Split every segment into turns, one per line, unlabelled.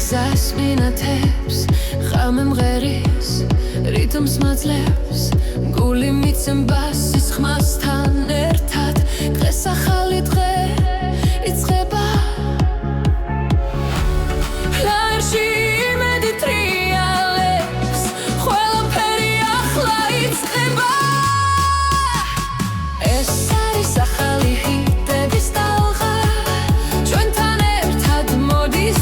გზას მინათებს ხამე მღერის რიტმს მაძლევს გული მიცემბას სისხმასთან ერთად დღეს ახალი დღე იწყება ფლაერში იმედი ტრიალებს ყველაფერი ახლა იწყება ეს არის ახალი ჰიტების ტალღა ჩვენთან ერთად მოდის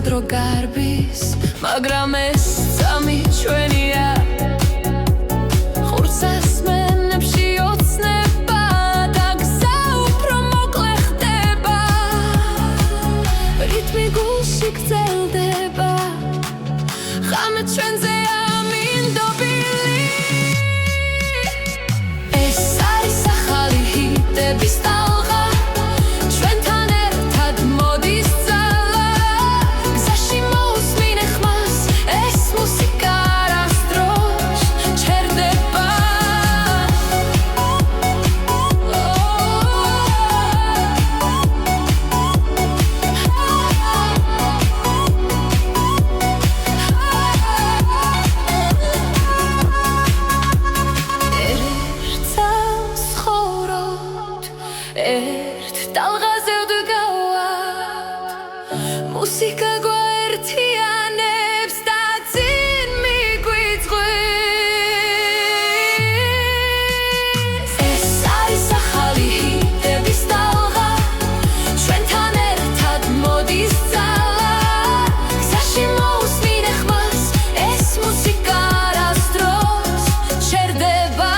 დრო გარბის მაგრამ ეს წამი ჩვენია ხურცას მენებში ოცნება და გზა უფრო მოკლე ხდება რიტმი გულში გრძელდება ხამე ჩვენზეა მინდობილი ეს არის ახალი ჰიტების ტალღა ჩვენთან ერთად მოდის ერთ ტალღაზე ვდგავართ მუსიკა გვაერთიანებს და წინ მიგვიწვევს ეს არის ახალი ჰიტების ტალღა ჩვენთან ერთად მოდის ძალა გზაში მოусმინე ხმას ეს მუსიკა არასდროს ჩერდება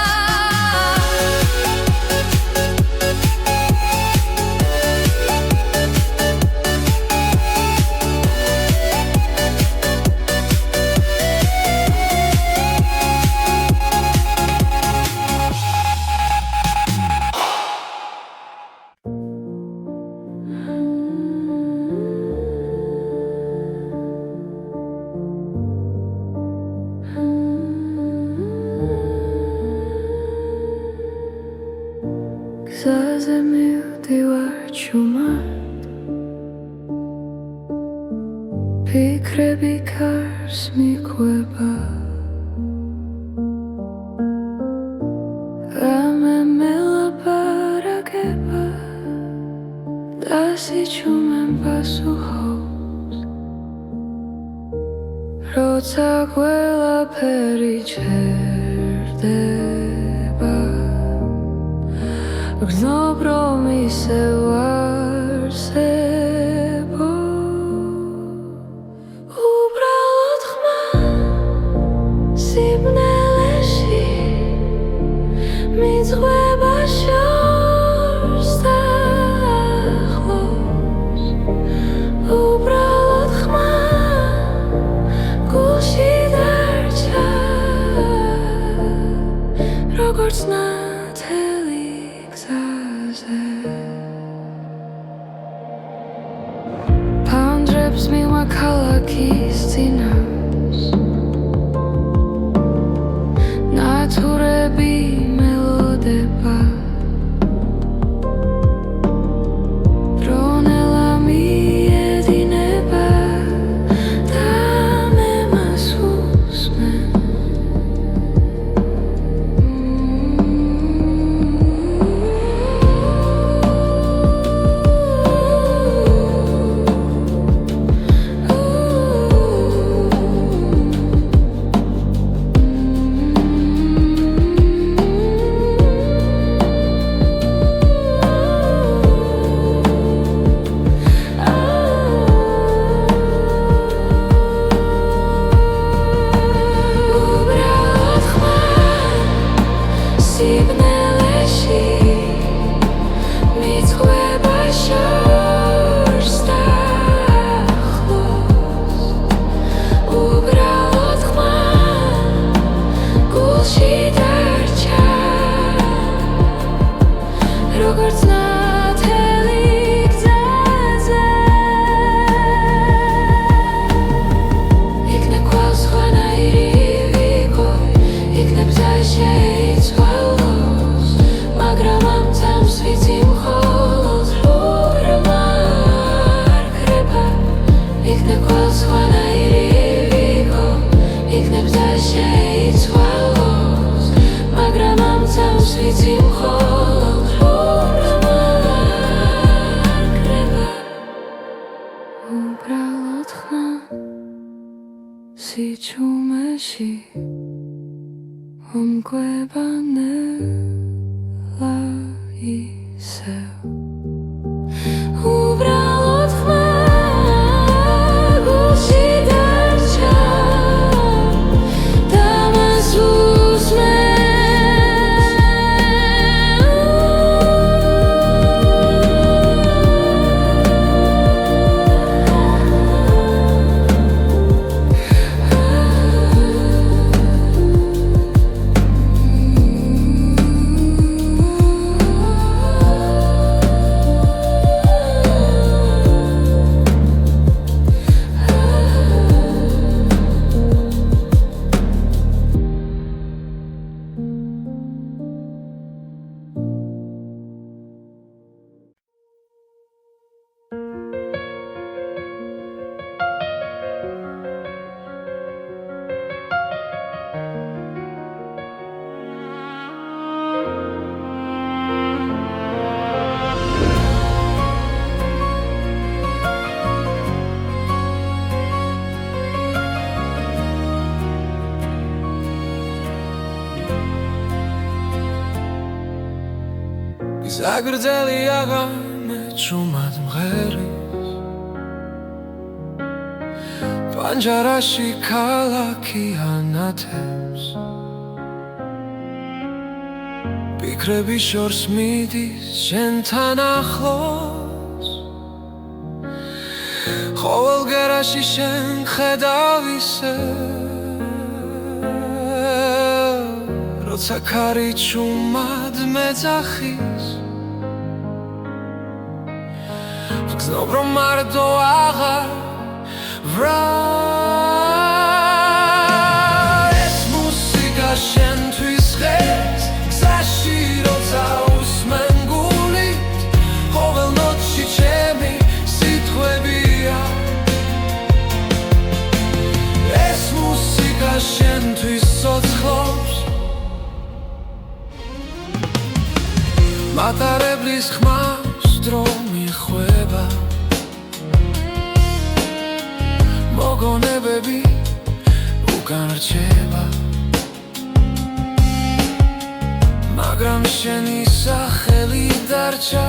გზაზე მივდივარ ჩუმად ფიქრები კარს მიყვება რამე მელაპარაკება და სიჩუმემ პასუხობს როცა ყველაფერი ჩერდება გრძნობ რომ ისევ არსებო უბრალოდ ხმა სიბნელეში მიძღვება შორს და ახლოს უბრალოდ ხმა გულში დარჩა როგორც ნათელი გზაზე გზა შეიცვალოს, მაგრამ ამ წამს ვიცი მხოლოდ არ კრება. უბრალოდ ხმა სიჩუმეში ომკვება ნელა ისევ. უბრალოდ ხმა გულში დარჩა და მას უსმენ.
გზაგრძელი აღამე ჭუმად მღერის, პანჯარაში ქალაქი ანათებს, ფიქრები შორს მიდის შენთან ახლოს, ყოველ გერაში შენ ხედავ ისევ, როცა ქარი ჭუმად მეძახის, გრძნობ რომ მარტო აღარ ვრა. ეს მუსიკა შენთვის ხეს გზაში როცა უსმენ გულით, ყოველ ნოტში ჩემი სიტყვებია. ეს მუსიკა შენთვის ცოცხლობს, მატარებლის ხმას დრო მიხვება, მოგონებები უკან რჩება, მაგრამ შენი სახელი დარჩა,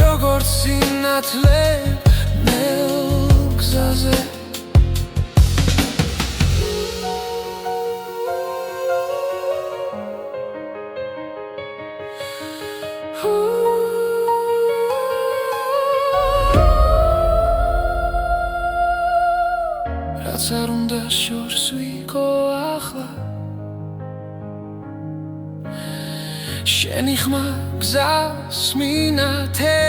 როგორც სინათლე ნელ გზაზე. რაც არ უნდა შორს ვიყო ახლა, შენი ხმა გზას მინათებს.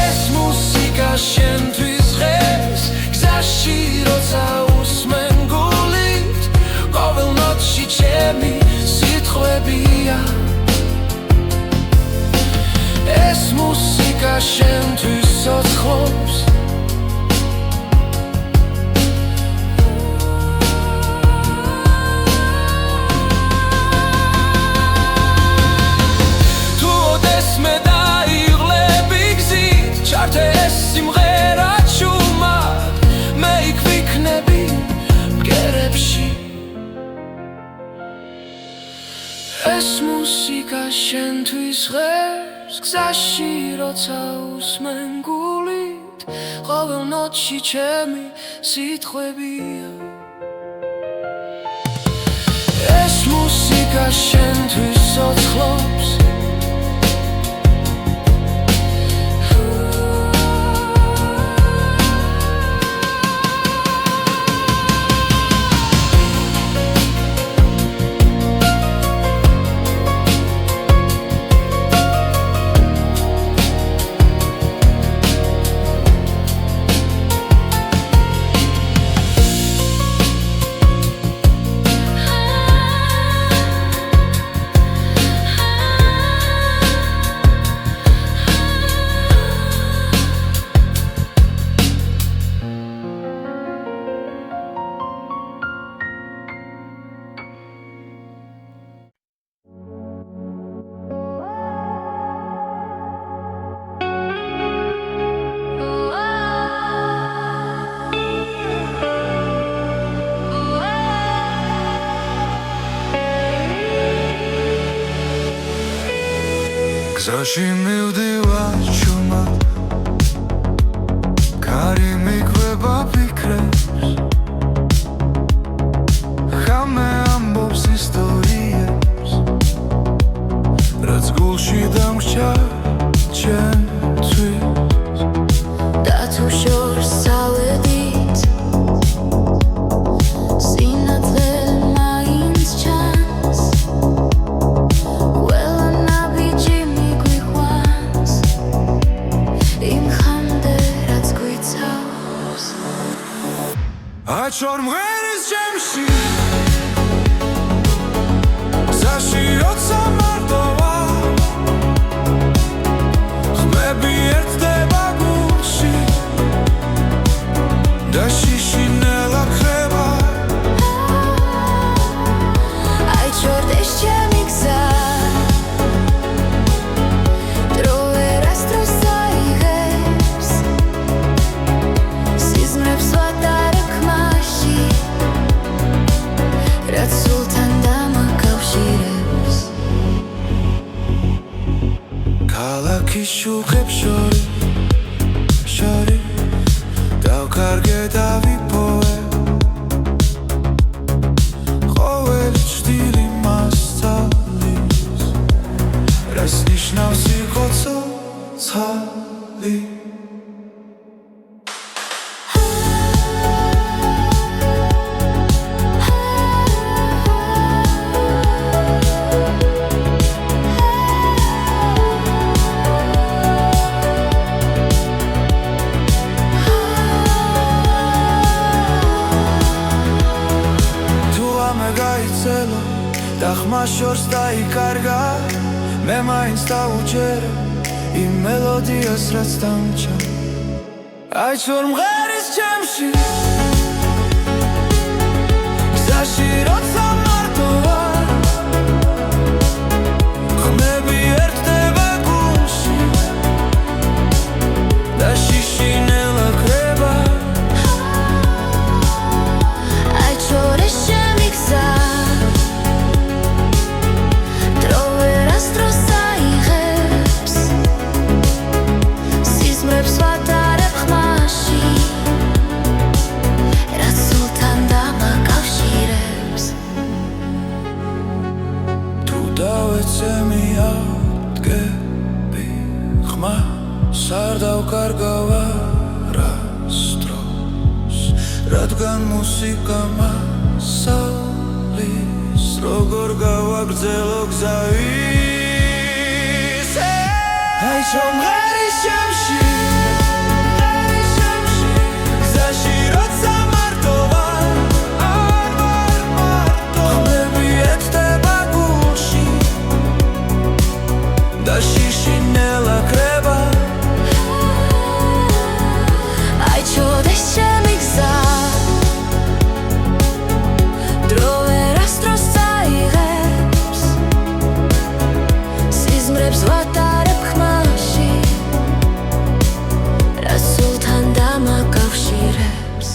ეს მუსიკა შენთვის ხეს გზაში როცა უსმენ გულით, ყოველ ნოტში ჩემი სიტყვებია. ეს მუსიკა შენთვის ცოცხლობს, სიმღერა ჭუმად მე იქ ვიქნები ბგერებში. ეს მუსიკა შენთვის ღერს გზაში როცა უსმენ გულით, ყოველ ნოტში ჩემი სიტყვებია. ეს მუსიკა შენთვის ცოცხლობს, გზაში მივდივარ ჩუმად კარი მიკვება ფიქრებს ხამე ამბობს ისტორიებს რაც გულში დამრჩა ჩემთვის
და თუ შორს წავედით სინათლე მაინც ჩანს ყველა ნაბიჯი მიგვიყვანს იმ ხამდე რაც გვიცავს
აჩვარ მღერის ჩემში გზაში როცა მარტო ვარ ხმები ერთდება გულში და შიშინელა ხება
აიჩორდეს ჩემი გზა დრო ვერასდროს წაიღებს სიზმრებს ვატარებ ხმაში რაც სულთან დამაკავშირებს
ქალაქის შუქებს შორის დავკარგე და ვიპოვე ყოველი ჭრილი მასწავლის რას ნიშნავს იყო ცოცხალი და ხმა შორს დაიკარგა მე მაინც დავუჯერე იმ მელოდიას რაც დამჭა აიჩვარ მღერის ჩემში გზაში როცა მარტო ვარ ხმები ერთდება გულში და შიშინელა ქრება
აიჩორდეს ჩემი გზა
არ დავკარგავ არასდროს რადგან მუსიკა მასალის როგორ გავაგრძელო გზა ისე აიჩვარ მღერის ჩემში გზაში როცა მარტო ვარ ხმები ერთდება გულში და შიშინელა ქრება
აიჩორდეს ჩემი გზა დრო ვერასდროს წაიღებს სიზმრებს ვატარებ ხმაში რაც სულთან დამაკავშირებს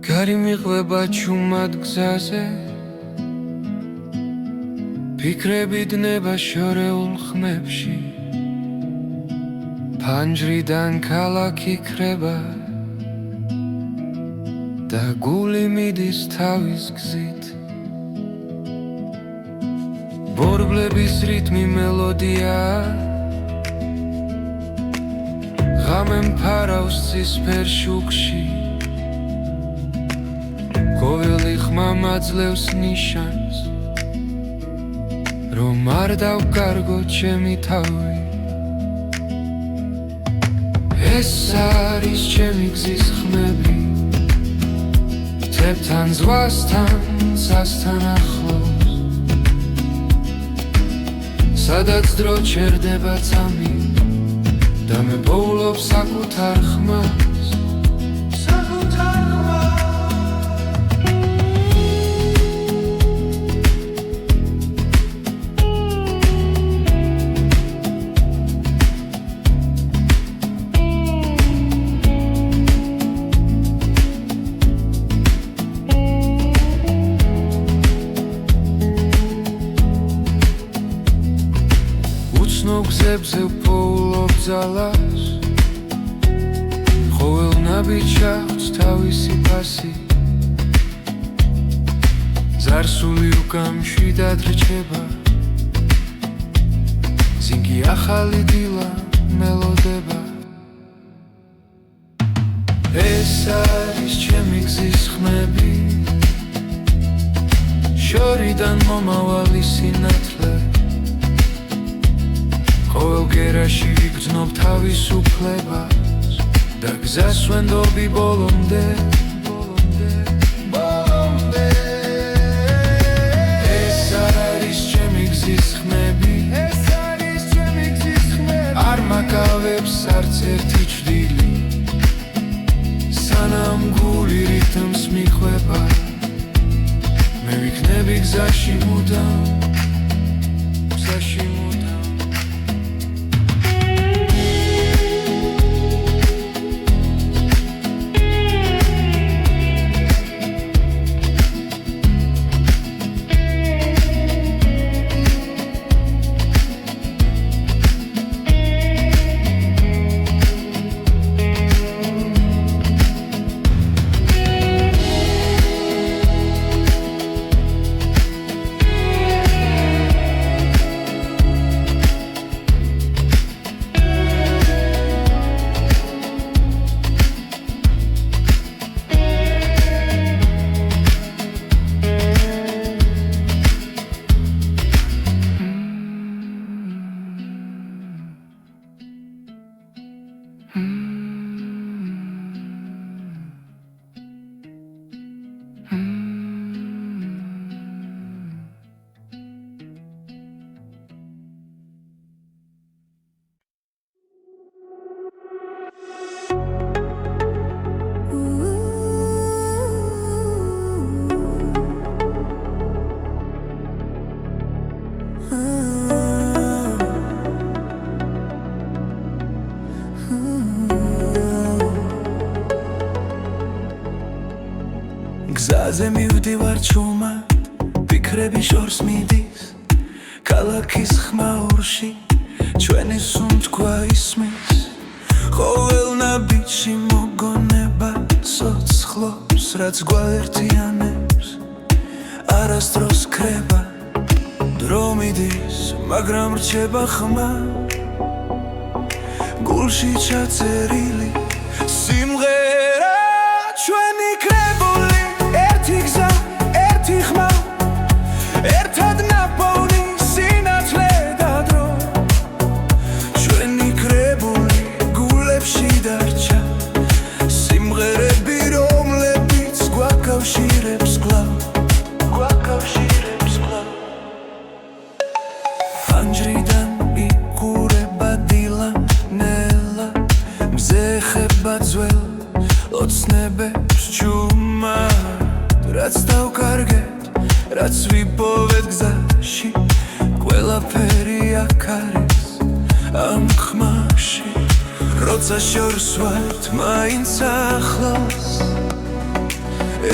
კარი მიყვება ჩუმად გზაზე ფიქრები დნება შორეულ ხმებში ფანჯრიდან ქალაქი ქრება და გული მიდის თავის გზით ბორბლების რიტმი მელოდია ღამე მფარავს ცისფერ შუქში ყოველი ხმა მაძლევს ნიშანს რომ არ დავკარგო ჩემი თავი ეს არის ჩემი გზის ხმები თებთან ზღვასთან სასთან ახლოს სადაც დრო ჩერდება წამი და მე პოულობ საკუთარ ხმას გზებზე ვპოულობ ძალას ყოველ ნაბიჯს აქვს თავისი ფასი ზარსული უკამში დადრჩება ზინგი ახალი დილა მელოდება ეს არის ჩემი გზის ხმები შორიდან მომავალი სინათლე ყოველ გერაში ვიგრძნობ თავისუფლებას და გზას ვენდობი ბოლომდე ეს არის ჩემი გზის ხმები არ მაკავებს არც ერთი ჭრილი სანამ გული რითმს მიხვება მე ვიქნები გზაში მუდამ
გზაზე მივდივარ ჩუმად ფიქრები შორს მიდის ქალაქის ხმაურში ჩვენი სუნთქვა ისმის ყოველ ნაბიჯში მოგონება სოცხლობს რაც გვაერთიანებს არასდროს ქრება დრო მიდის მაგრამ რჩება ხმა გულში ჩაწერილი სიმღერა ჩვენი კრებული ერთი გზა ერთი ხმა ერთად ნაპოვნი სინათლე და დრო ჩვენი კრებული გულებში დარჩა სიმღერები რომლებიც გვაკავშირებს კვლავ ფანჯრიდან იყურება დილა ნელა მზე ხება ძველ ოცნებებს ჩუმად რაც დავკარგეთ რაც ვიპოვეთ გზაში ყველაფერი აქ არის ამ ხმაში როცა შორს ვართ მაინც ახლოს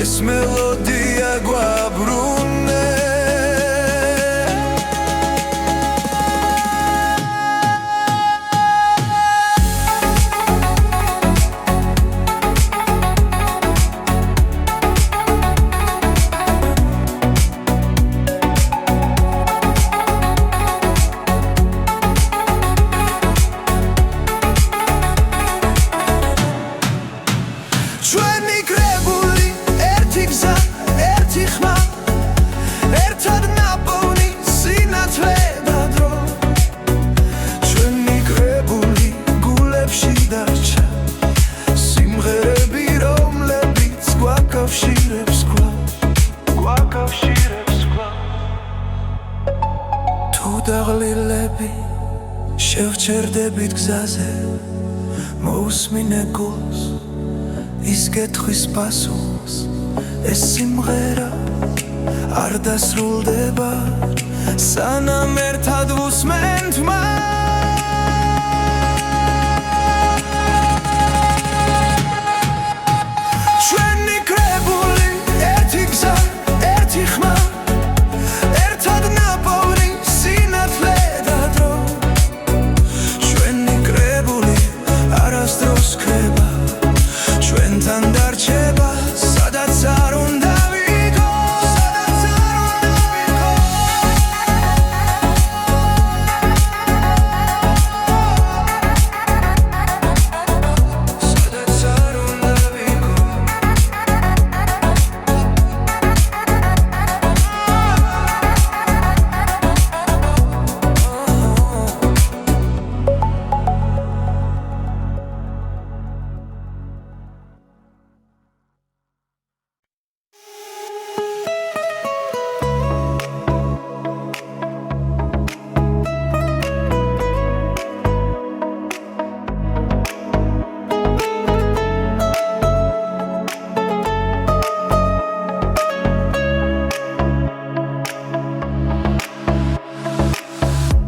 ეს მელოდია გვაბრუნებს აპირებს კვლავ თუ დაღლილები შევჩერდებით გზაზე მოусმინე გულს ის გეთხვის პასუხს ეს სიმღერა არ დასრულდება სანამ ერთად ვუსმენთ ჩვენი კრებული ერთი გზა ერთი ხმა ერთად ნაპოვნი სინათლე და დრო ჩვენი კრებული არასდროს ქრება ჩვენთან დარჩება სადაც არ უნდა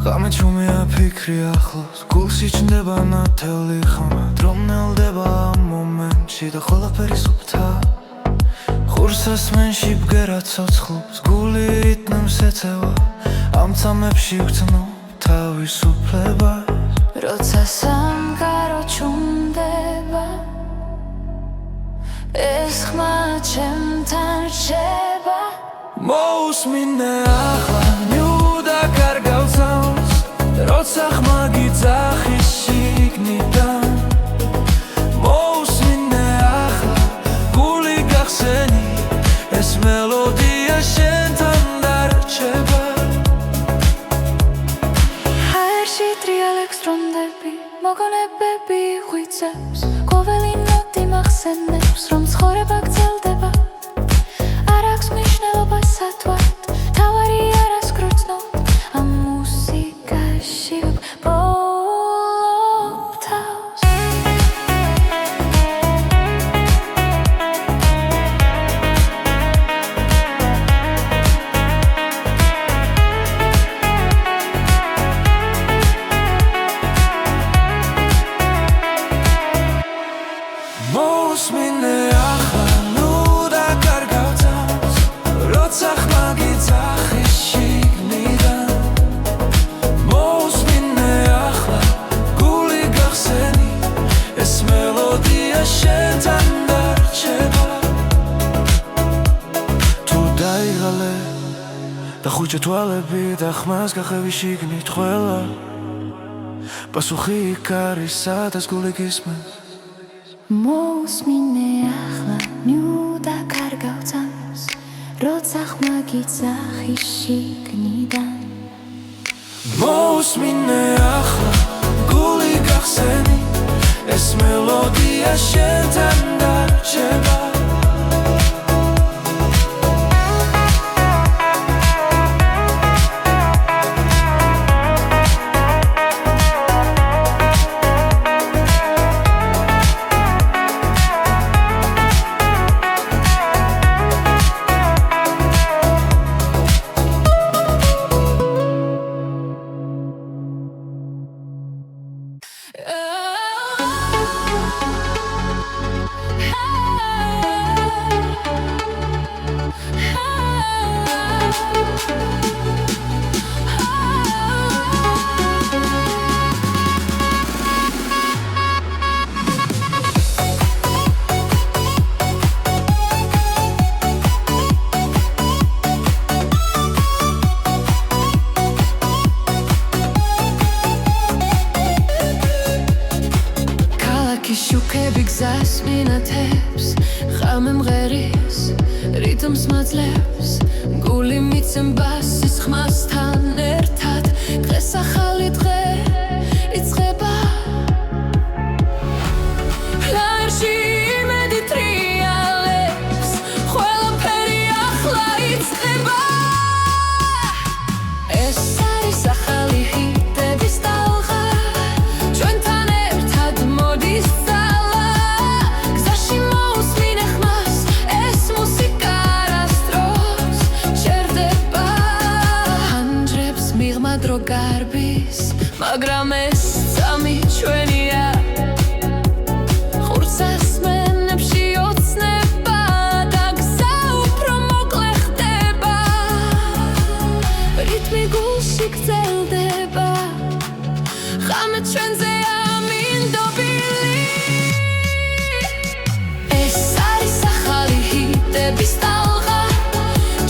ღამე ჩუმია ფიქრი ახლოს გულში ჩნდება ნათელი ხმა დრო მნელდება ამ მომენტში და ყველაფერი სუფთა ხურს ასმენში ბგერა ცოცხლობს გული რიტმს ეწევა ამ წამებში ვგრძნობ თავისუფლებას
როცა სამყარო ჩუმდება ეს ხმა ჩემთან რჩება
მოусმინე ახლა ნიუდა კარგავსავს როცა ხმა გიძახის შიგნიდან მოусმინე ახლა გული გახსენი ეს მელოდია შენთან დარჩება
ჰაერში ტრიალებს დრონდები მოგონებები ღვიძლებს ყოველი ნოტი მახსენებს რომ ცხოვრება გრძელდება არ აქვს მნიშვნელობა სათვალთ თავარი არას გრძნობ ამ მუსიკაში ვბოლობ თავს
მოусმინე ახლა ნუ დაკარგავთავს როცა ხმა გიძახის შიგნიდან მოусმინე ახლა გული გახსენი ეს მელოდია შენთან დარჩება თუ დაიღალე და ხუჭე თვალები და ხმას გახევი შიგნით ყველა პასუხი იქ არის სადაც გული გისმენს
მოусმინე ახლა ნიუდა კარგავთავს როცა ხმა გიძახის შიგნიდან
მოусმინე ახლა გული გახსენი ეს მელოდია შენთან დარჩება
შუქები გზას მინათებს ხამე მღერის რიტმს მაძლევს გული მიცემბას ის ხმასთან ერთად დღეს ახალი დღე იწყება ჰაერში იმედი ტრიალებს ყველაფერი ახლა იწყება რო გარბის, მაგრამ ეს წამი ჩვენია. ხურს ასმენებში ოცნება და გზა უფრო მოკლე ხდება, რიტმი გულში გრძელდება, ღამე ჩვენზეა მინდობილი. ეს არის ახალი ჰიტების ტალღა,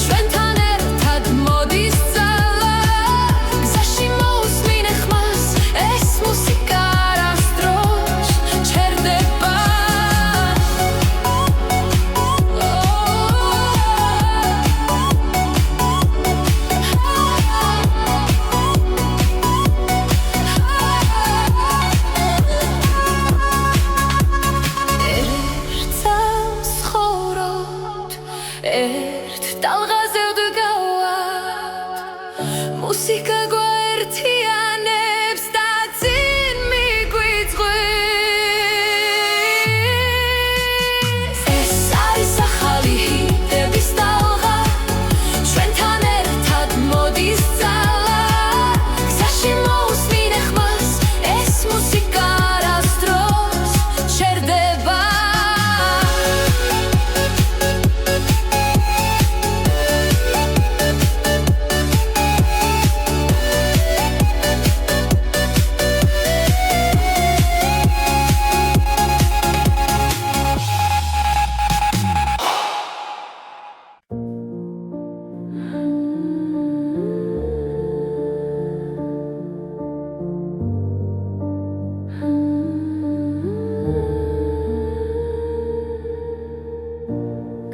ჩვენთან ერთად მოდის ძალა, გზაში მოусმინე ხმას, ეს მუსიკა არასდროს ჩერდება. ერთ ტალღაზე ვდგავართ, მუსიკა გვაერთიანებს და წინ მიგვიწვევს. ეს არის ახალი ჰიტების ტალღა, ჩვენთან ერთად მოდის ძალა, გზაში მოусმინე ხმას, ეს მუსიკა არასდროს ჩერდება.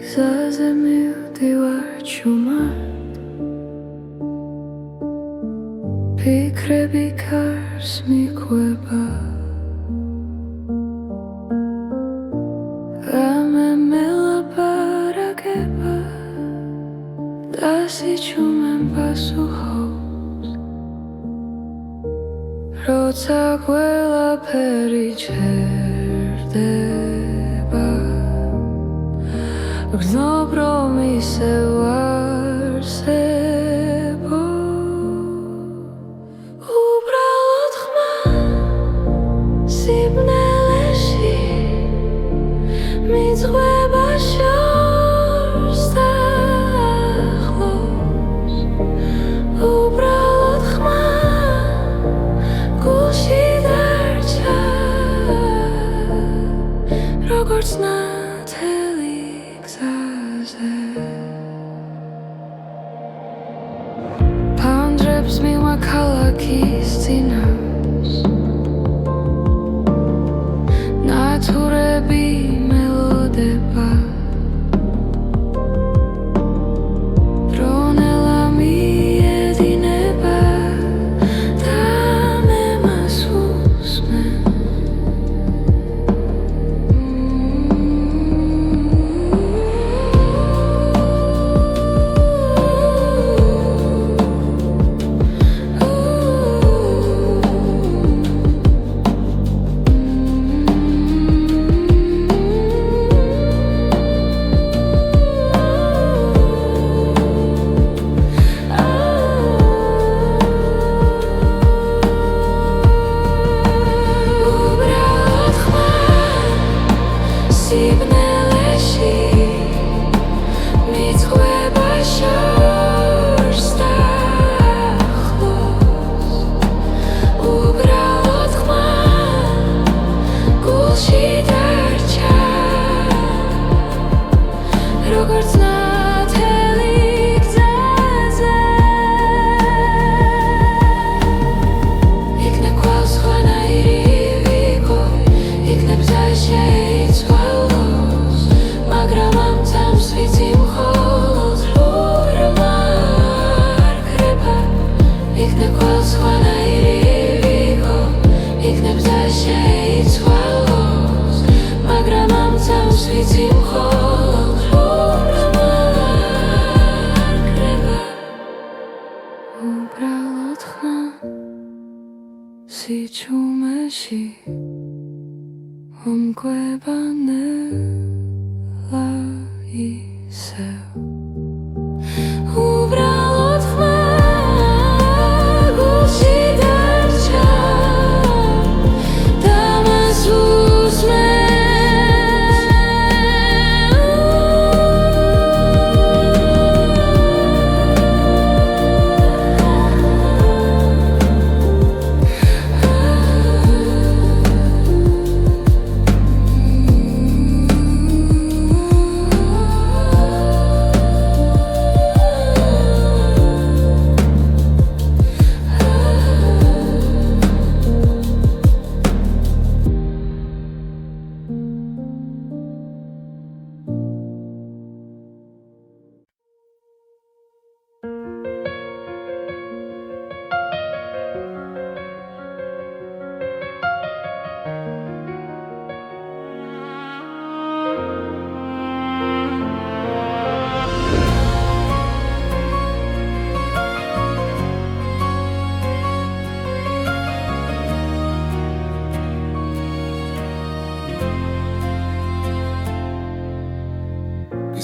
გზაზე მივდივარ ჩუმად, ფიქრები კარს მიყვება, ღამე მელაპარაკება და სიჩუმემ პასუხობს, როცა ყველაფერი ჩერდება. გრძნობ რომ ისევ არსებო, უბრალოდ ხმა სიბნელეში მიძღვება შორს და ახლოს, უბრალოდ ხმა გულში დარჩა, როგორც ნათელი გზაზე. ფანჯრებს მივა ქალაქის წინავს, ნათურები მელოდება, დრონელა მიედინება და მე მას უსმენ. უბრალოდ ხმა სიბნელეში მიძღვება შორს და ახლოს, უბრალოდ ხმა გულში დარჩა, როგორც ნათელი გზაზე. იქნებ გვალს ხვანაირი ვიყო, იქნებ გზა შეიცვალოს, მაგრამ ამ წამს ვიცი მხოლოდ რობრმა არ ქრება. იქნებ გვალს ხვანაირი ვიყო, იქნებ გზა შეიცვალოს, მაგრამ ამ წამს ვიცი მხოლოდ რობრმა არ ქრება. უბრალოდ ხმა სიჩუმეში ომკვება ნელა ისევ. უბრალოდ ხმა გულში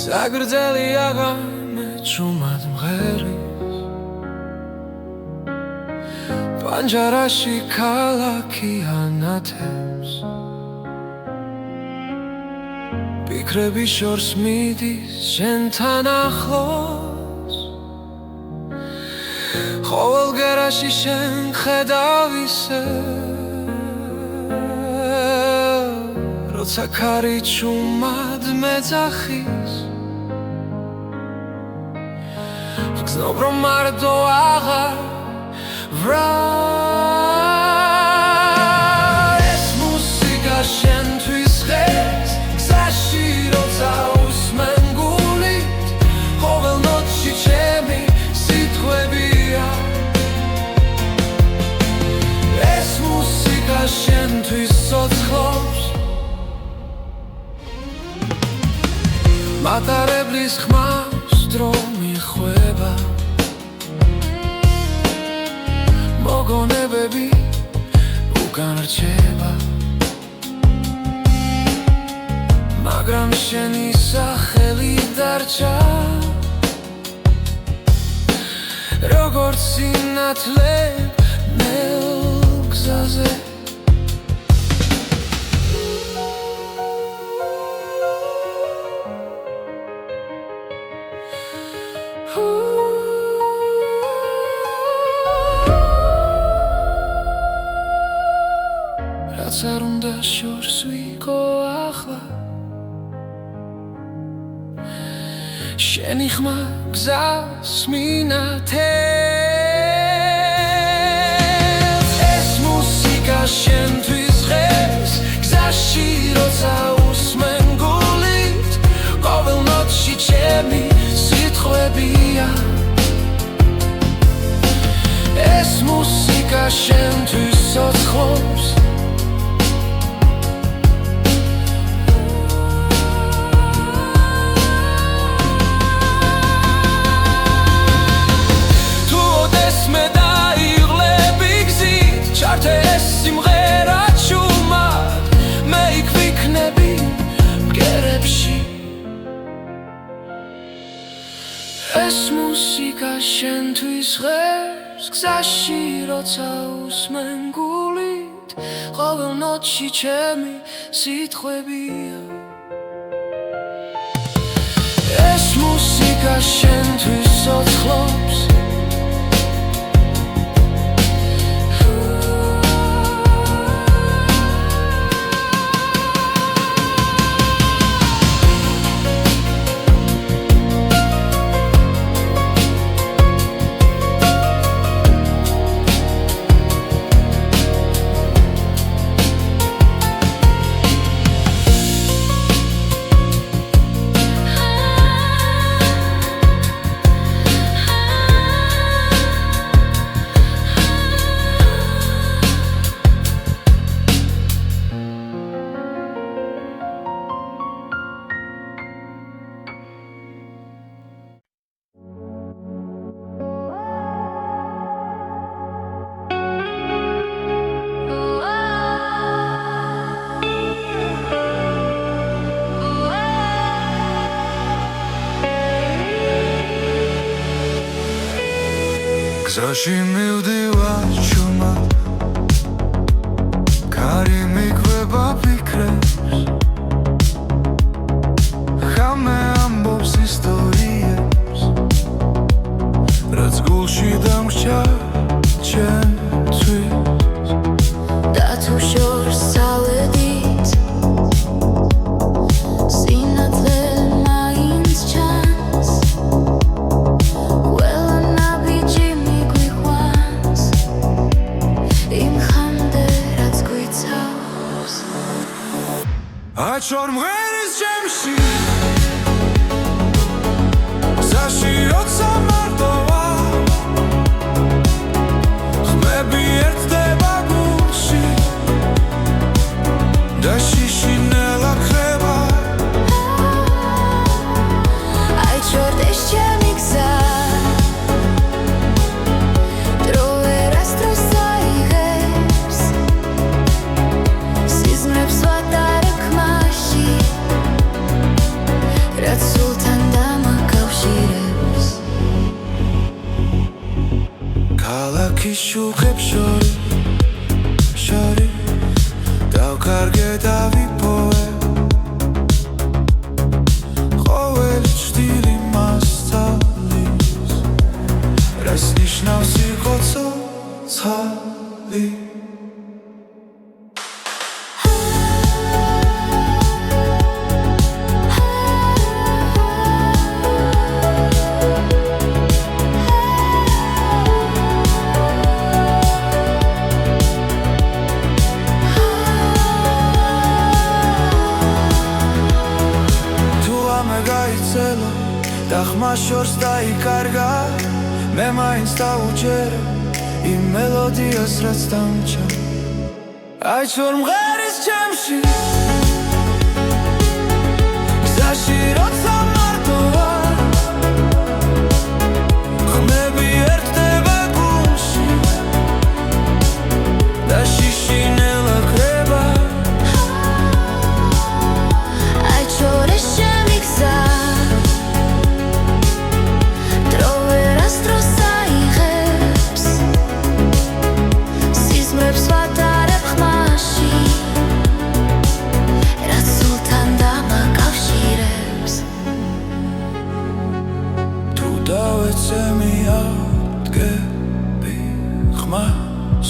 საგრძელი აღამე ჭუმად მღერის პანჯარაში ქალაქი ანათებს ფიქრები შორს მიდის შენთან ახლოს ყოველ გერაში შენ ხედავ ისე როცა ქარი ჭუმად მეძახის გრძნობ რომ მარტო აღარ ვრალ ეს მუსიკა შენთვის ღერს გზაში როცა უსმენ გულით ყოველ ნოტში ჩემი სიტყვებია ეს მუსიკა შენთვის ცოცხლობს მატარებლის ხმას დრო მიხვება მოგონებები უკან რჩება მაგრამ შენი სახელი დარჩა როგორც სინათლე ნელ გზაზე რაც არ უნდა შორს ვიყო ახლა შენი ხმა გზას მინათებს ეს მუსიკა შენთვის ღერს გზაში როცა უსმენ გულით ყოველ ნოტში ჩემი სიტყვებია ეს მუსიკა შენთვის ცოცხლობს ჩართეს სიმღერა ჭუმად მე იქ ვიქნები მგერებში ეს მუსიკა შენთვის ღერს გზაში როცა უსმენ გულით ყოველ ნოტში ჩემი სიტყვებია ეს მუსიკა შენთვის ცოცხლობს გზაში მივდივარ ჭუმად ქარი მიგვება ფიქრებს ხამე ამბობს ისტორიებს რაც გულში დამრჩა ჩემთვის
და თუ შორს წავედით სინათლე მაინც ჩანს
აჩორ მღერის ჩემში გზაში როცა მარტო ვარ ხმე ქის შუქებს შორის დავკარგე დავიპოვე ყოველი ჭრილი მასწავლის რას ნიშნავს იყო ცოცხალი და ხმა შორს დაიკარგა მე მაინც დავუჯერე იმ მელოდიას რაც დამჭა აი ჩორ მღერის ჩემში გზაში როცა მარტო ვარ ხმები ერთდება გულში და შიშინელა ქრება
აი ჩორე შემი გზა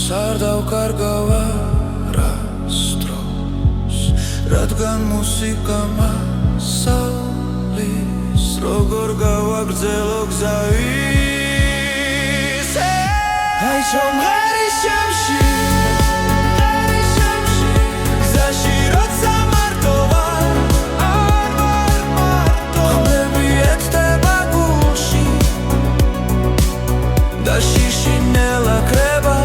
სარ დავკარგავ არასდროს რადგან მუსიკა მასალის როგორ გავაგრძელო გზა ისე აი ჩომღერის ჩემში გზაში როცა მარტო ვარ არ ვარ მარტო ხმები ერთდება გულში და შიშინელა ქრება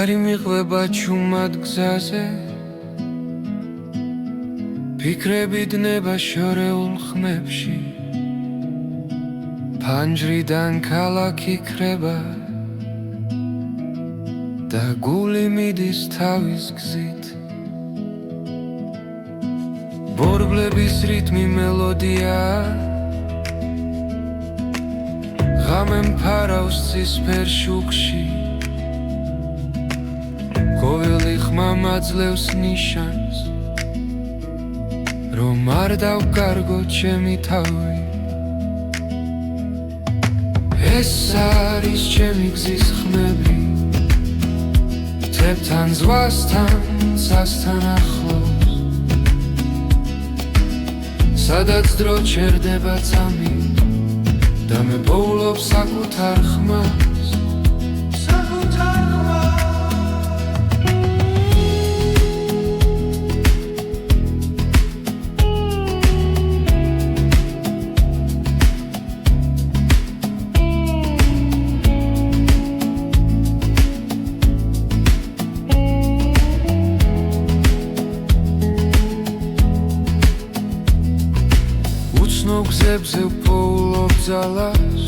გარი მიყვება ჩუმად გზაზე ფიქრები დნება შორეულ ხმებში ფანჯრიდან ქალაქი ქრება და გული მიდის თავის გზით ბორბლების რიტმი მელოდია ღამე მფარავს ცისფერ შუქში ყოველი ხმა მაძლევს ნიშანს რომ არ დავკარგო ჩემი თავი ეს არის ჩემი გზის ხმები თებთან ზღვასთან ცასთან ახლოს სადაც დრო ჩერდება წამი და მე პოულობ საკუთარ ხმას გზებზე ვპოულობ ძალას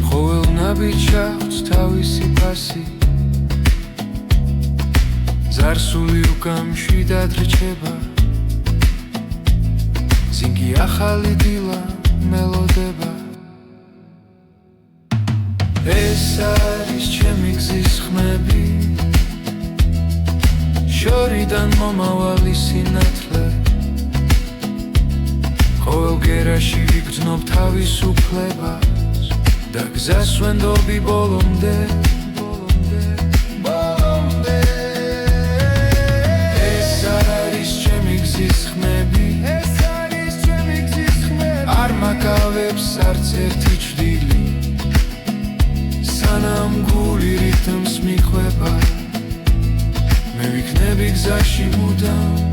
ყოველ ნაბიჯს
თავისი ფასი ზარსული უკამში დადრჩება ზინგი ახალი დილა მელოდება ეს არის ჩემი გზის ხმები შორიდან მომავალი სინათლე ყოველ გერაში ვიგრძნობ თავისუფლებას და გზას ვენდობი ბოლომდე ეს არის ჩემი გზის ხმები არ მაკავებს არც ერთი ჭრილი სანამ გული რითმს მიხვება მე ვიქნები გზაში მუდამ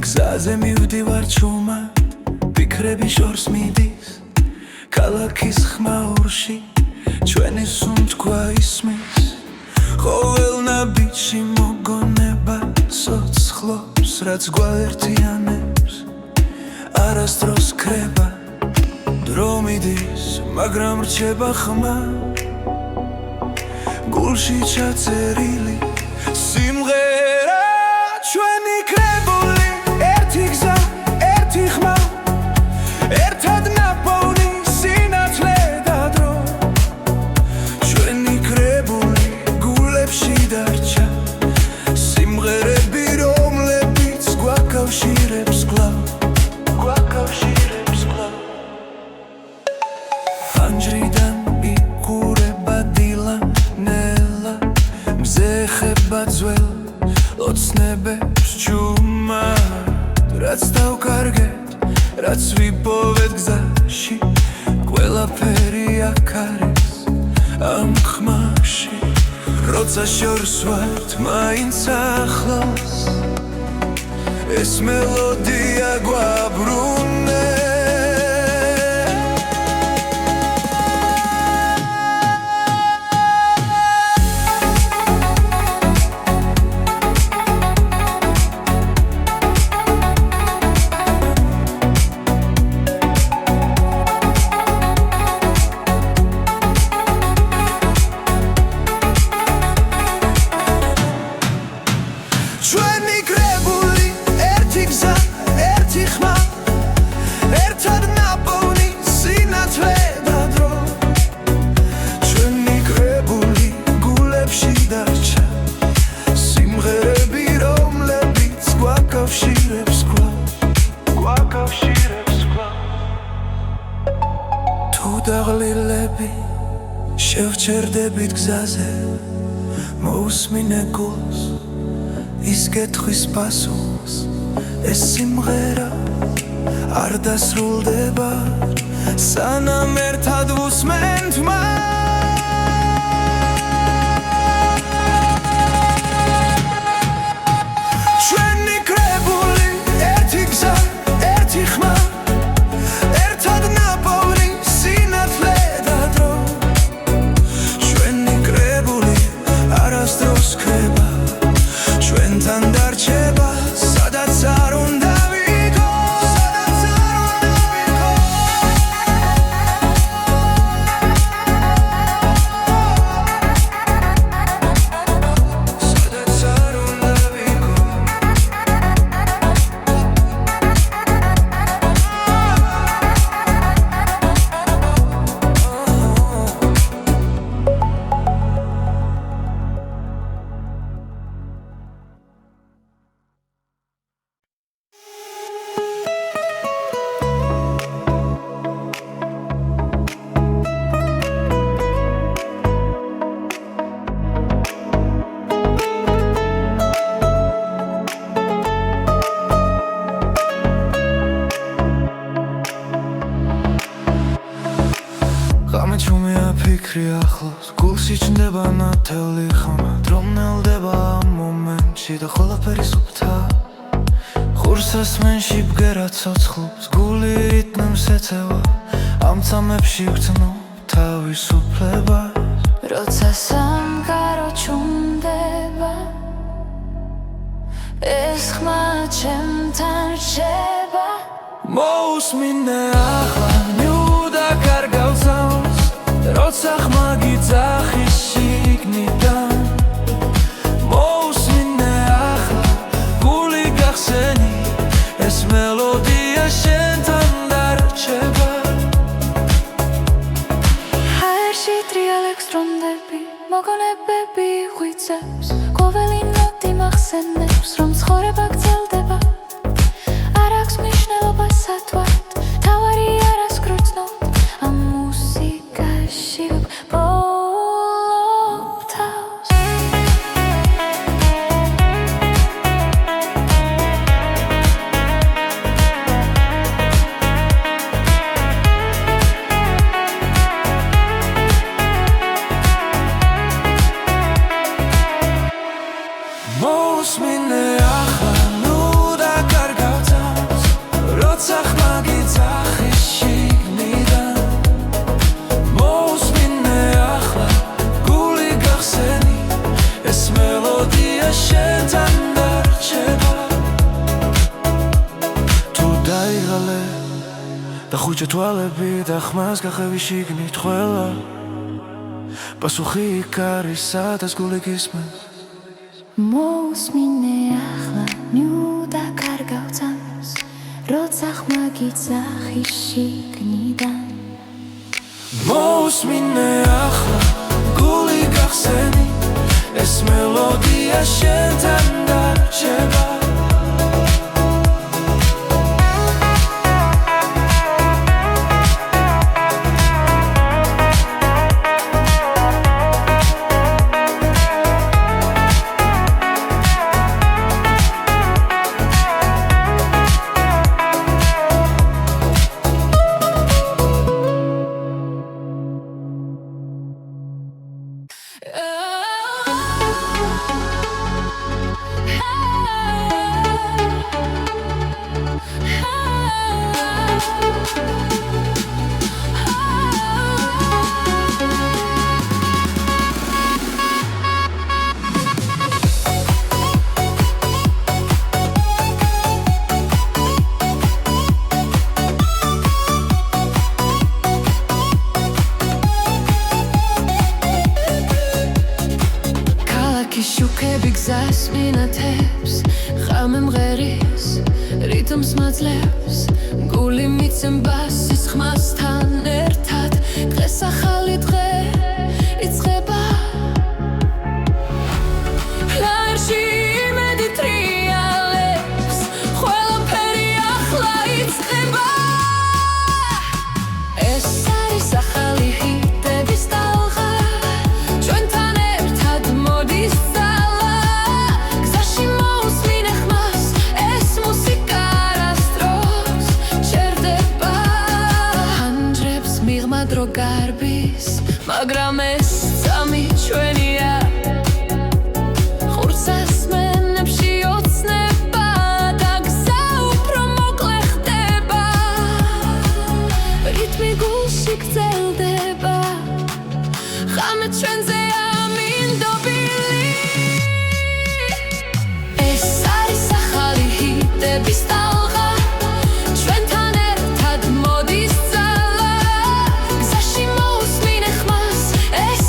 გზაზე მივდივარ ჩუმად ფიქრები შორს მიდის ქალაქის ხმაურში ჩვენი სუნთქვა ისმის ყოველ ნაბიჯში მოგონება სოცხლობს რაც გვაერთიანებს არასდროს ქრება დრო მიდის მაგრამ რჩება ხმა გულში ჩაწერილი სიმღერა ჩვენი კრებული ერთი გზა, ერთი ხმა ერთად ნაპოვნი სინათლე და დრო ჩვენი კრებული გულებში დარჩა სიმღერები რომლებიც გვაკავშირებს კვლავ ფანჯრიდან იყურება დილა ნელა მზე ხება ძველ ოცნებებს ჩუმად რაც დავკარგეთ, რაც ვიპოვეთ გზაში ყველაფერი აქ არის ამ ხმაში როცა შორს ვართ მაინც ახლოს ეს მელოდია გვაბრუნებს ჩვენი კრებული ერთი გზა, ერთი ხმა ერთად ნაპოვნი სინათლე და დრო ჩვენი კრებული გულებში დარჩა სიმღერები რომლებიც გვაკავშირებს კვლავ თუ დაღლილები შევჩერდებით გზაზე მოусმინე გულს ის კითხვის პასუხს ეს სიმღერა არ დასრულდება სანამ ერთად ვუსმენთ ჩვენი კრებული ერთი გზა, ერთი ხმა ერთად ნაპოვნი სინათლე და დრო ჩვენი კრებული არასდროს ქრება ჩვენთან დარჩება მომენტში და ყველაფერი სუფთა ხურსას მენში ბგერა ცოცხლობს გული რიტმს ეწევა ამ წამებში ვგრძნო თავისუფლებას
როცა სამყარო ჩუმდება ეს ხმა ჩემთან რჩება
მოусმინე ახლა ნიუდა კარგავცავს როცა ხმა გიძახის შიგნიდან მოусმინე ახლა გული გახსენი ეს მელოდია შენთან დარჩება
ჰაერში ტრიალებს დრონდები მოგონებები ღვიძლებს ყოველი ნოტი მახსენებს რომ ცხოვრება გრძელდება არ აქვს მნიშვნელობა სათვალთ თავარი არას გრძნობ ამ მუსიკაში ვბოლობ თავს
მოусმინე ახლა ნუდა კარგავცავს როცა ხმა გიძახის შიგნიდან მოусმინე ახლა გული გახსენი ეს მელოდია შენთან დარჩება თუ დაიღალე და ხუჭა თვალები და ხმას გახევი შიგნით ყველა პასუხი იქ არის სადაც გული გისმენს
მოусმინე ახლა ნიუდა კარგავცავს როცა ხმა გიძახის შიგნიდან
მოусმინე ახლა გული გახსენი ეს მელოდია შენთან დარჩება
შუქები გზას მინათებს ხამე მღერის რიტმს მაძლევს გული მიცემბას ის ხმასთან ერთად დღეს ახალი დღე იწყება ჰაერში იმედი ტრიალებს ყველაფერი ახლა იწყება ეს არის ახალი ჰიტების ტალღა ჩვენთან ერთად მოდის დრო გარბის მაგრამ ეს წამი ჩვენია ხურსას მენებში ოცნება და გზა უფრო მოკლე ხდება რიტმი გულში გრძელდება ხამე ჩვენზე ამინდობილი ეს არის ახალი ჰიტების ტალღა ჩვენთან ერთად მოდის ეს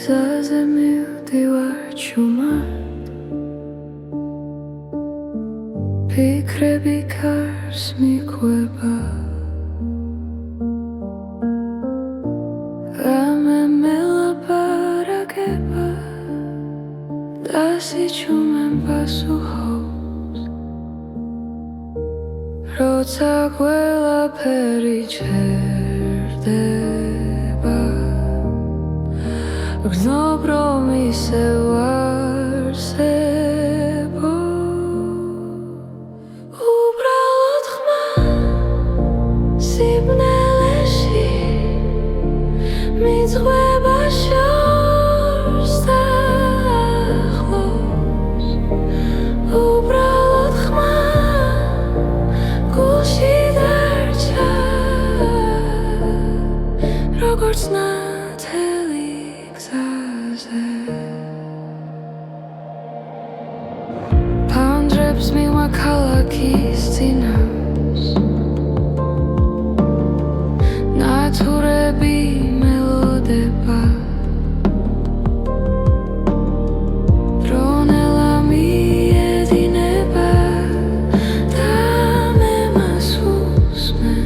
გზაზე მივდივარ ჩუმად ფიქრები კარს მიყვება რამე მელაპარაკება და სიჩუმემ პასუხობს როცა ყველაფერი ჩერდება გრძნობ რომ ისევ არსებო უბრალოდ ხმა სიბნელეში მიძღვება შორს და ახლოს უბრალოდ ხმა გულში დარჩა როგორც ნათელი გზაზე ფანჯრებს მივმა ქალაქის წინავს ნათურები მელოდება დრონელა მიედინება და მე მას უსმენ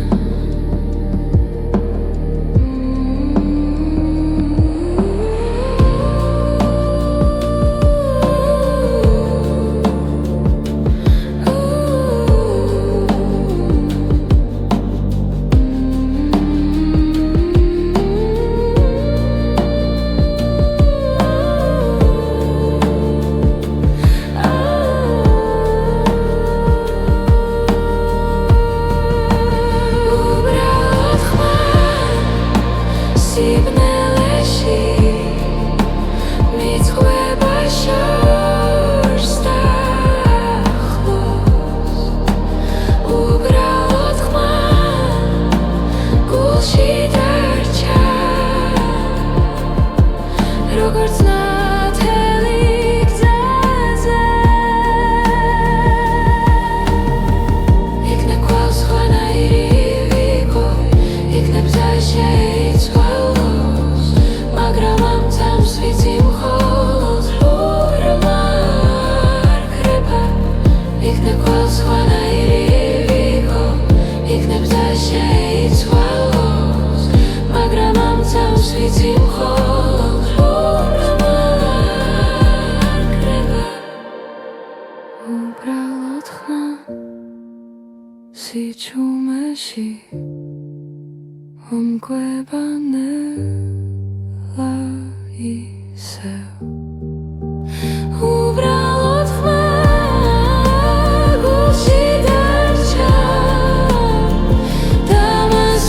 უბრალოდ ხმა სიბნელეში მიძღვება შორს და ახლოს უბრალოდ ხმა გულში დარჩა როგორც ნათელი გზაზე იქნებ კვალს ხვანაირი ვიგო იქნებ გზა შეიცვალოს მაგრამ ამ წამს ვიცი მხოლოდ ლურმა არ ქრება იქნებ კვალს ხვანაირი ვიგო იქნებ გზა შეიცვალოს მაგრამ ამ წამს ვიცი მხოლოდ ლურმა არ ქრება უბრალოდ ხმა სიჩუმეში ომკვება ნელა ისევ უბრალოდ ხმა გულში დარჩა და მას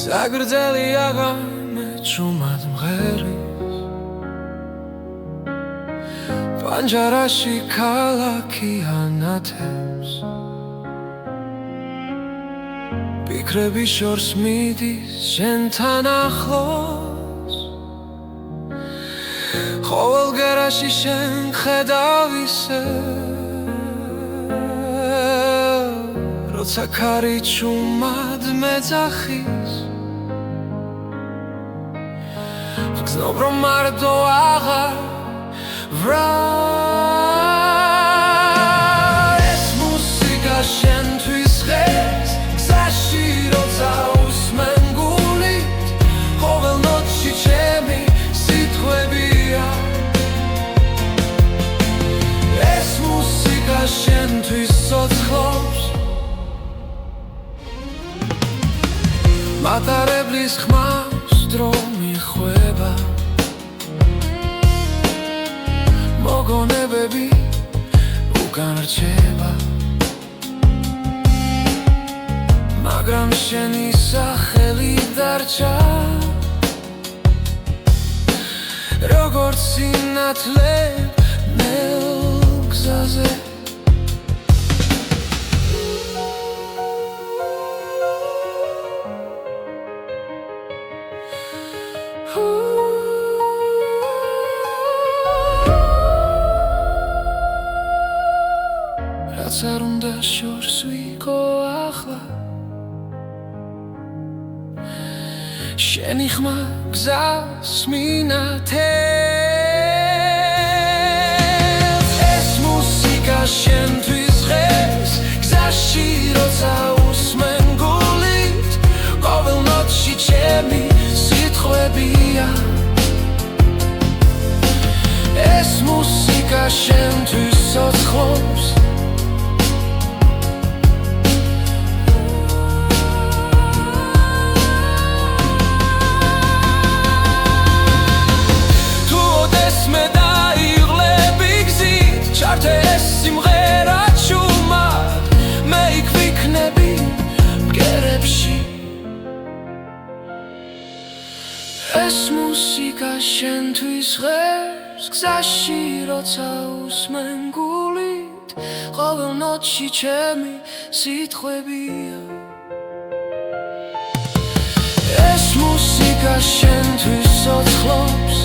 გზაგრძელი აღამე ჩუმად მღერის პანჯარაში ქალაქი ანათებს ფიქრები შორს მიდის შენთან ახლოს ყოველ გერაში შენ ხედავ ისევ როცა ქარი ჩუმად მეძახის გრძნობ რომ მარტო აღარ ვრა ეს მუსიკა შენთვის ხეს გზაში როცა უსმენ გულ
მატარებლის ხმას დრო მიხვება მოგონებები უკან რჩება მაგრამ შენი სახელი დარჩა როგორც სინათლე ნელ გზაზე რაც არ უნდა შორს ვიყო ახლა შენი ხმა გზას მინათებს ეს მუსიკა შენთვის ღებს გზაში როცა უსმენ გულით ყოველ ნოტში ჩემი სიტყვებია ეს მუსიკა შენთვის ცოცხლობს ჩართე ეს სიმღერა ჩუმად მე იქ ვიქნები ბგერებში ეს მუსიკა შენთვის ღებს გზაში როცა უსმენ გულით ყოველ ნოტში ჩემი სიტყვებია ეს მუსიკა შენთვის ცოცხლობს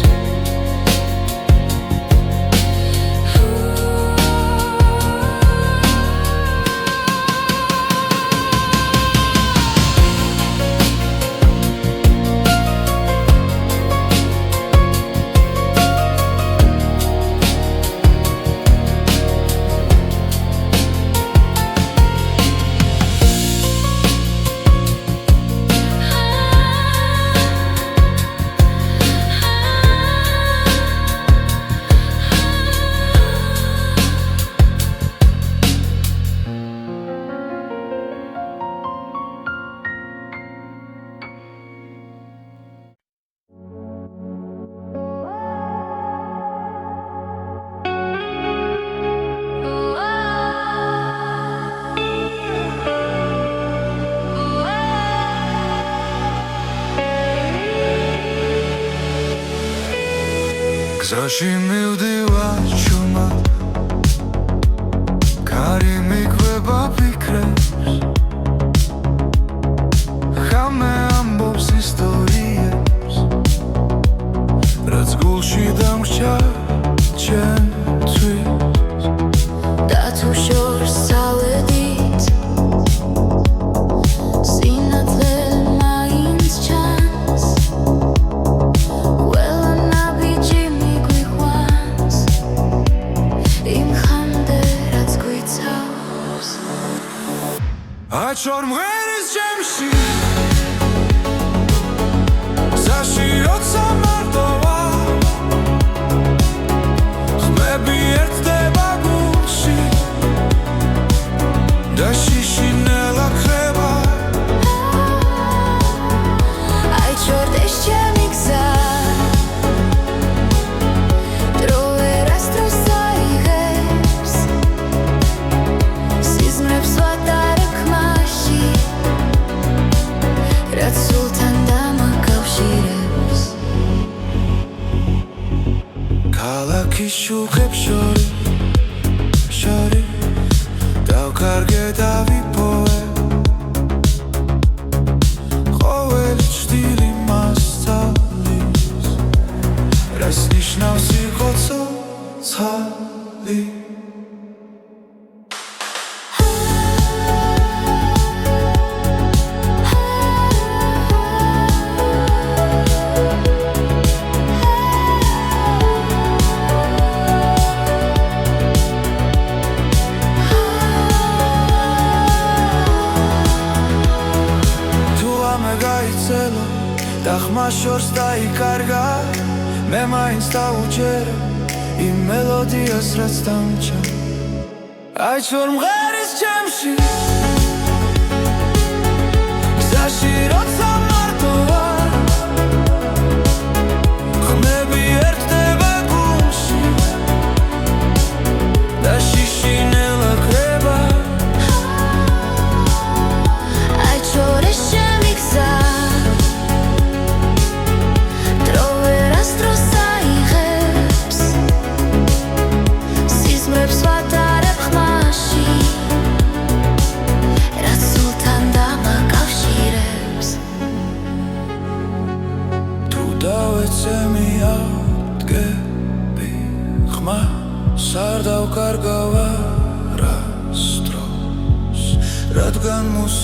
გზაში მივდივარ ჩუმად კარი მიგვება ფიქრებს ხამე ამბობს ისტორიებს რაც გულში დამრჩა ჩემთვის
და თუ შორს წავედით სინათლე მაინც ჩანს
აჩორ მღერის ჩემში გზაში როცა მარტოა ხმები ერთდება გულში და შიში ნელა ხება
აჩორ ეს ჩემი გზა დრო ვერასდროს წაიღებს სიზმრებს ვატარებ რაც სულთან დამაკავშირებს
ქალაქის შუქებს შორი დავკარგე და ვიპოვე ყოველი ჭდილი მასწავლის რას ნიშნავს იყო ცოცხალი და ხმა შორს დაიკარგა მე მაინც დავუჯერე იმ მელოდიას რაც დამჭა აჩორ მღერის ჩემში გზაში როცა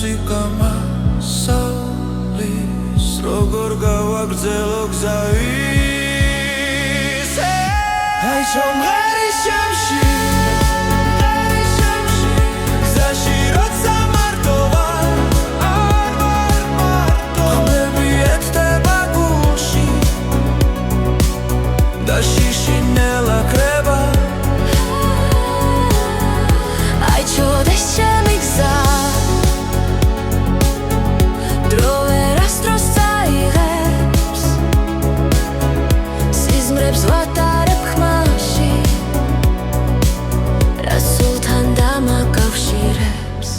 მუსიკა მასალის როგორ გავაგრძელო გზა ისე აი ჩომღერი შემში გზაში როცა მარტო ვარ არ ვარ მარტო ხმები ეცდება გულში და შიში ნელა კრება
აი ჩოდეს ჩემი გზა დრო ვერასდროს წაიღებს სიზმრებს ვატარებ ხმაში რა სულთან დამაკავშირებს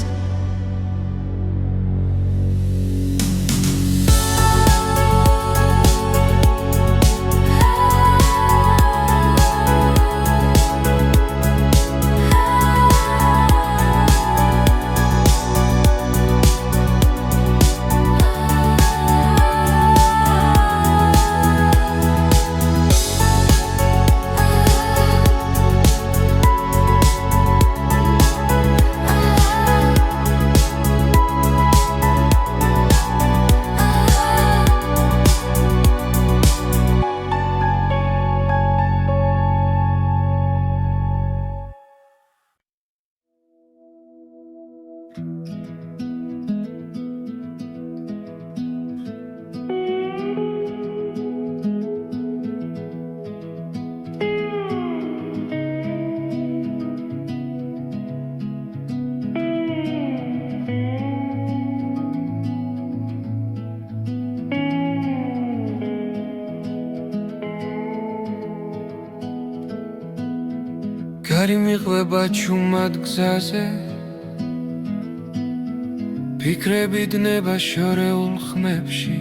გარი მიყვება ჩუმად გზაზე ფიქრები დნება შორეულ ხმებში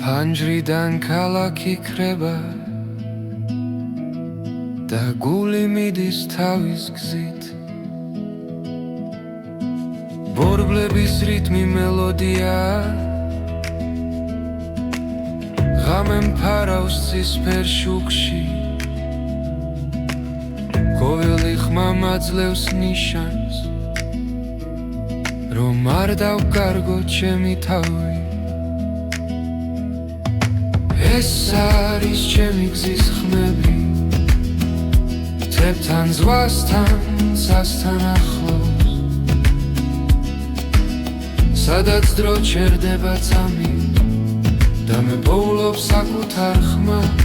ფანჯრიდან ქალაქი ქრება და გული მიდის თავის გზით ბორბლების რიტმი მელოდია ღამე მფარავს ცისფერ შუქში ყოველი ხმა მაძლევს ნიშანს რომ არ დავკარგო ჩემი თავი ეს არის ჩემი გზის ხმები თებთან ზღვასთან სასთან ახლოს სადაც დრო ჩერდება წამი და მე პოულობ საკუთარ ხმას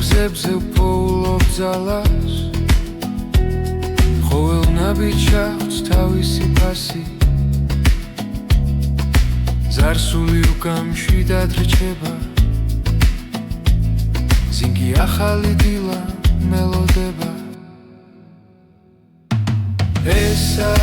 გზებზე ვპოულობ ძალას ყოველ ნაბიჯს აქვს თავისი ფასი ზარსული უკამშვიდად რჩება ზინგი ახალი დილა მელოდება